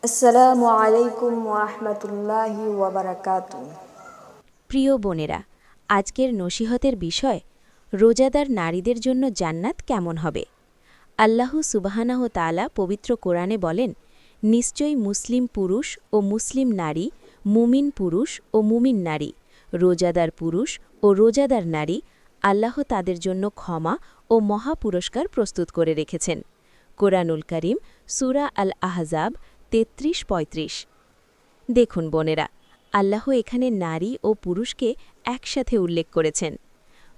আসসালামু আলাইকুম ওয়াহমাতুল্লাহি ওয়াবারাকাতু। প্রিয় বোনেরা, আজকের নসিহতের বিষয় রোজাদার নারীদের জন্য জান্নাত কেমন হবে। আল্লাহ সুবহানাহু তাআলা পবিত্র কোরআনে বলেন, নিশ্চয়ই মুসলিম পুরুষ ও মুসলিম নারী, মুমিন পুরুষ ও মুমিন নারী, রোজাদার পুরুষ ও রোজাদার নারী, আল্লাহ তাদের জন্য ক্ষমা ও মহা পুরস্কার প্রস্তুত করে রেখেছেন। কোরআনুল কারীম সূরা আল আহজাব ৩৩-৩৫। দেখুন বোনেরা, আল্লাহ এখানে নারী ও পুরুষকে একসাথে উল্লেখ করেছেন।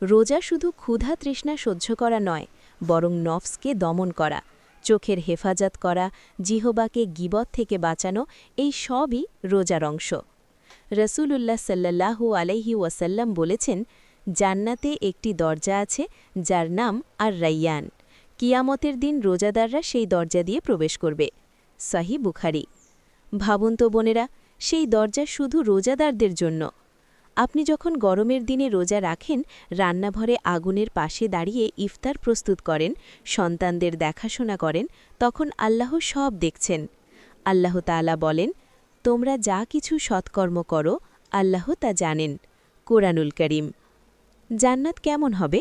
রোজা শুধু ক্ষুধা তৃষ্ণা সহ্য করা নয়, বরং নফসকে দমন করা, চোখের হেফাজত করা, জিহবাকে গীবত থেকে বাঁচানো, এই সবই রোজার অংশ। রসূলুল্লাহ সাল্লাল্লাহু আলাইহি ওয়াসাল্লাম বলেছেন, জান্নাতে একটি দরজা আছে যার নাম আর রাইয়ান। কিয়ামতের দিন রোজাদাররা সেই দরজা দিয়ে প্রবেশ করবে। সহিহ বুখারী। ভাবুন তো বোনেরা, সেই দরজা শুধু রোজাদারদের জন্য। আপনি যখন গরমের দিনে রোজা রাখেন, রান্নাঘরে আগুনের পাশে দাঁড়িয়ে ইফতার প্রস্তুত করেন, সন্তানদের দেখাশোনা করেন, তখন আল্লাহ সব দেখছেন। আল্লাহ তাআলা বলেন, তোমরা যা কিছু সৎকর্ম করো আল্লাহ তা জানেন। কোরআনুল কারীম। জান্নাত কেমন হবে?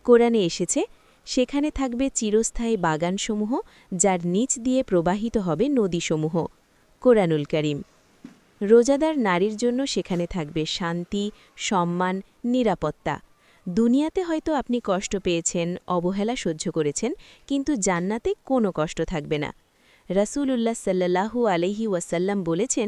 কোরআনে এসেছে, সেখানে থাকবে চিরস্থায়ী বাগানসমূহ, যার নিচ দিয়ে প্রবাহিত হবে নদীসমূহ। কোরআনুল কারীম। রোজাদার নারীর জন্য সেখানে থাকবে শান্তি, সম্মান, নিরাপত্তা। দুনিয়াতে হয়তো আপনি কষ্ট পেয়েছেন, অবহেলা সহ্য করেছেন, কিন্তু জান্নাতে কোনো কষ্ট থাকবে না। রাসূলুল্লাহ সাল্লাল্লাহু আলাইহি ওয়াসাল্লাম বলেছেন,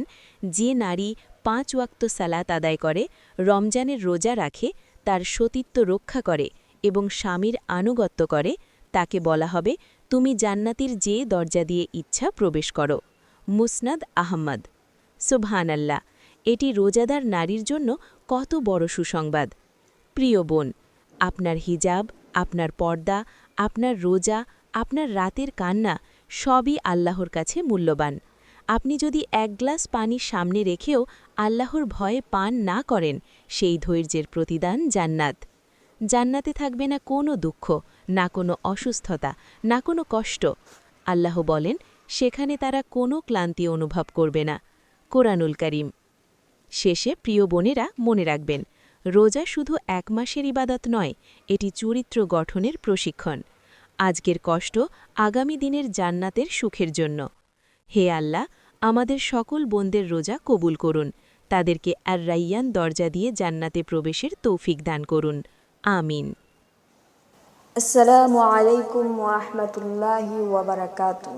যে নারী ৫ ওয়াক্ত সালাত আদায় করে, রমজানের রোজা রাখে, তার সতীত্ব রক্ষা করে এবং স্বামীর আনুগত্য করে, তাকে বলা হবে, তুমি জান্নাতের যে দরজা দিয়ে ইচ্ছা প্রবেশ করো। মুসনাদ আহমদ। সুবহানাল্লাহ, এটি রোজাদার নারীর জন্য কত বড় সুসংবাদ। প্রিয় বোন, আপনার হিজাব, আপনার পর্দা, আপনার রোজা, আপনার রাতের কান্না সবই আল্লাহর কাছে মূল্যবান। আপনি যদি এক গ্লাস পানি সামনে রেখেও আল্লাহর ভয়ে পান না করেন, সেই ধৈর্যের প্রতিদান জান্নাত। জান্নাতে থাকবে না কোনো দুঃখ, না কোনো অসুস্থতা, না কোনো কষ্ট। আল্লাহ বলেন, সেখানে তারা কোনো ক্লান্তি অনুভব করবে না। কোরআনুল কারীম। শেষে প্রিয় বোনেরা, মনে রাখবেন, রোজা শুধু ১ মাসের ইবাদত নয়, এটি চরিত্র গঠনের প্রশিক্ষণ। আজকের কষ্ট আগামী দিনের জান্নাতের সুখের জন্য। হে আল্লাহ, আমাদের সকল বোনদের রোজা কবুল করুন, তাদেরকে আর রাইয়ান দরজা দিয়ে জান্নাতে প্রবেশের তৌফিক দান করুন। আমিন। আসসালামু আলাইকুম ওয়াহমাতুল্লাহি ওয়াবারাকাতু।